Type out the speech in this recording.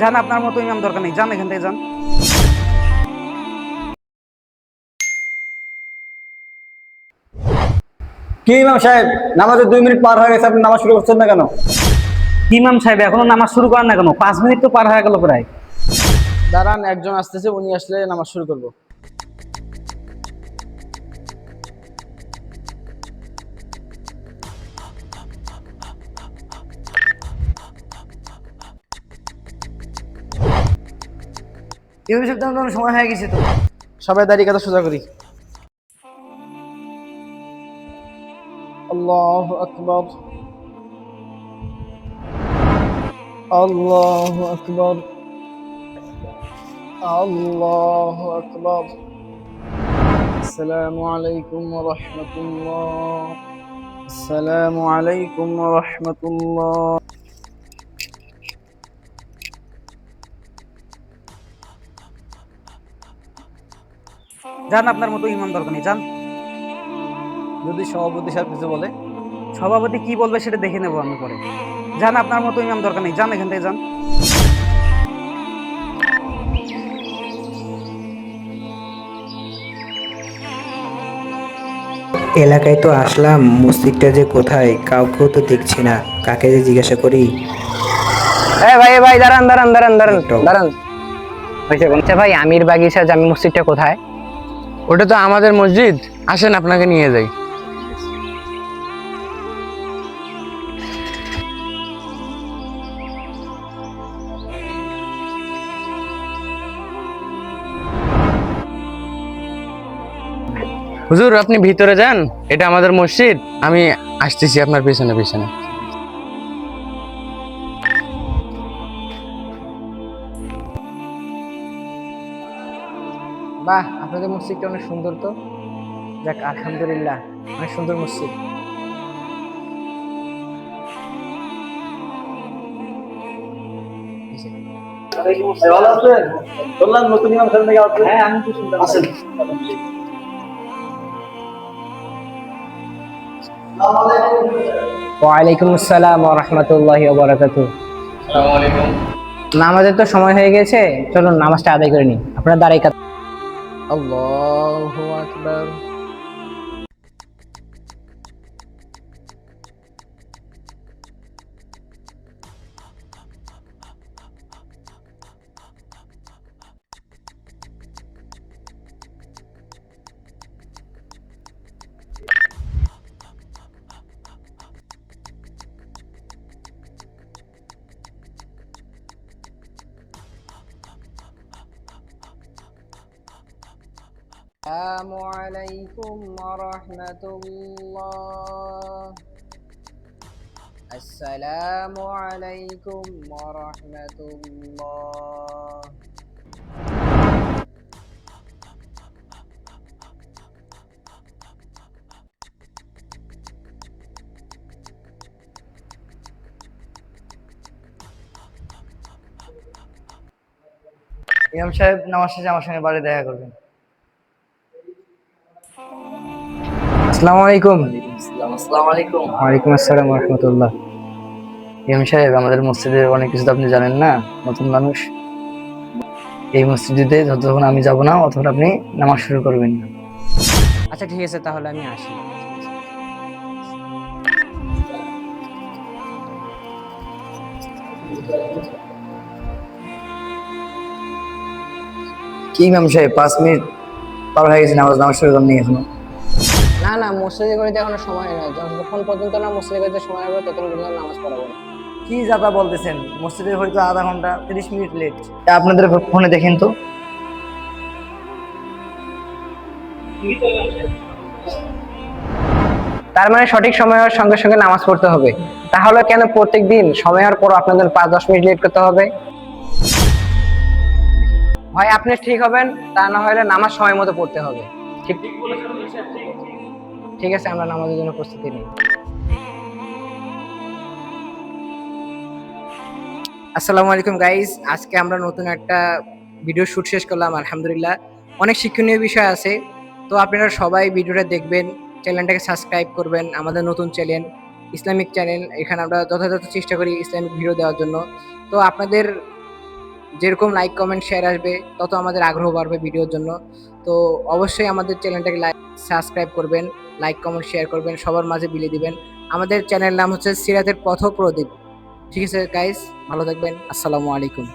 যান, আপনার মতো ইমাম দরকার নেই, যান এখান থেকে যান। কি ইমাম সাহেব, নামাজের 2 মিনিট পার হয়ে গেছে, আপনি নামাজ শুরু করছেন না কেন? কি ইমাম সাহেব, এখনো নামাজ শুরু করেন না কেন? 5 মিনিট তো পার হয়ে গেল প্রায়। দাঁড়ান, একজন আসতেছে, উনি আসলে নামাজ শুরু করব। ইমাম সাহেব, তো সময় হয়ে গেছে তো। সবাই দাঁড়িয়ে কথা সোজা করি। আল্লাহু আকবার, আল্লাহু আকবার, আল্লাহু আকবার। আসসালামু আলাইকুম ওয়া রাহমাতুল্লাহ, আসসালামু আলাইকুম ওয়া রাহমাতুল্লাহ। যান, আপনার মতো ইমাম দরকার নেই, যান। যদি সভাপতি সাহেব কিছু বলে? সভাপতি কি বলবে সেটা দেখে নেবো আমি পরে। যান, আপনার মতো ইমাম দরকার নেই, যান এখান থেকে যান। এলাকায় তো আসলাম, মসজিদটা যে কোথায় কাউকেও তো দেখছি না, কাকে যে জিজ্ঞাসা করি। ভাই, দাঁড়ান দাঁড়ান দাঁড়ান দাঁড়ান একটাও। দাঁড়ান। আচ্ছা ভাই, আমির বাগিচা জামি মসজিদটা কোথায়? ওটা তো আমাদের মসজিদ, আসেন আপনাকে নিয়ে যাই। হুজুর, আপনি ভিতরে যান, এটা আমাদের মসজিদ, আমি আসতেছি আপনার পেছনে পেছনে। বাহ, আপনাদের মসজিদটা অনেক সুন্দর তো। যাক, আলহামদুলিল্লাহ, অনেক সুন্দর মসজিদ। ভালো আছেন? বললাম নতুন ইমাম সাহেব নাকি আসছে। হ্যাঁ, আমি তো শুনতে পাচ্ছি। ওয়ালাইকুম আসসালাম ওয়া রাহমাতুল্লাহি ওয়া বারাকাতুহু। নামাজের তো সময় হয়ে গেছে, চলুন নামাজটা আদায় করে নিই। আপনারা দাঁড়াই আল্লাহু আকবার। আসসালামু আলাইকুম ওয়া রাহমাতুল্লাহ, আসসালামু আলাইকুম ওয়া রাহমাতুল্লাহ। ইমাম সাহেব নামাজ শেষে আমার সঙ্গে বাড়ি দেখা করবেন। আসসালামু আলাইকুম। আসসালামু আলাইকুম। ওয়ালাইকুম আসসালাম ওয়া রাহমাতুল্লাহ। ইমাম সাহেব, আমাদের মসজিদের অনেক কিছু তো আপনি জানেন না, নতুন মানুষ। এই মসজিদে যতক্ষণ আমি যাব না ততক্ষণ আপনি নামাজ শুরু করবেন না। আচ্ছা ঠিক আছে, তাহলে আমি আসি। কি ইমাম সাহেব, 5 মিনিট পার হয়ে গেছে, নামাজ শুরু করেননি এখনো? না না, মসজিদে করিতে এখনো সময় নয়, যতক্ষণ পর্যন্ত না মসজিদে করিতে সময় হবে ততক্ষণ পর্যন্ত নামাজ পড়াবো না। কি যাতা বলতেছেন, মসজিদে হয়তো আধা ঘন্টা 30 মিনিট লেট। আপনাদের ফোনে দেখেন তো। তার মানে সঠিক সময় হওয়ার সঙ্গে সঙ্গে নামাজ পড়তে হবে। তাহলে কেন প্রত্যেকদিন সময় হওয়ার পর আপনাদের 5-10 মিনিট লেট করতে হবে? হয় আপনি ঠিক হবেন, তা না হলে নামাজ সময় মতো পড়তে হবে। ঠিক ঠিক আছে, আমরা নামাজের জন্য প্রস্তুতি নিই। আসসালামু আলাইকুম গাইস, আজকে আমরা নতুন একটা ভিডিও শুট শেষ করলাম, আলহামদুলিল্লাহ। অনেক শিক্ষণীয় বিষয় আছে, তো আপনারা সবাই ভিডিওটা দেখবেন, চ্যানেলটাকে সাবস্ক্রাইব করবেন। আমাদের নতুন চ্যানেল, ইসলামিক চ্যানেল, এখানে আমরা যথাযথ চেষ্টা করি ইসলামিক ভিডিও দেওয়ার জন্য। তো আপনাদের যেরকম লাইক কমেন্ট শেয়ার আসবে তত আমাদের আগ্রহ বাড়বে ভিডিওর জন্য। তো অবশ্যই আমাদের চ্যানেলটাকে সাবস্ক্রাইব করবেন, লাইক কমেন্ট শেয়ার করবেন, সবার মাঝে বিলিয়ে দিবেন। আমাদের চ্যানেলের নাম হচ্ছে সিরাতের পথপ্রদীপ। ঠিক আছে গাইস, ভালো থাকবেন। আসসালামু আলাইকুম।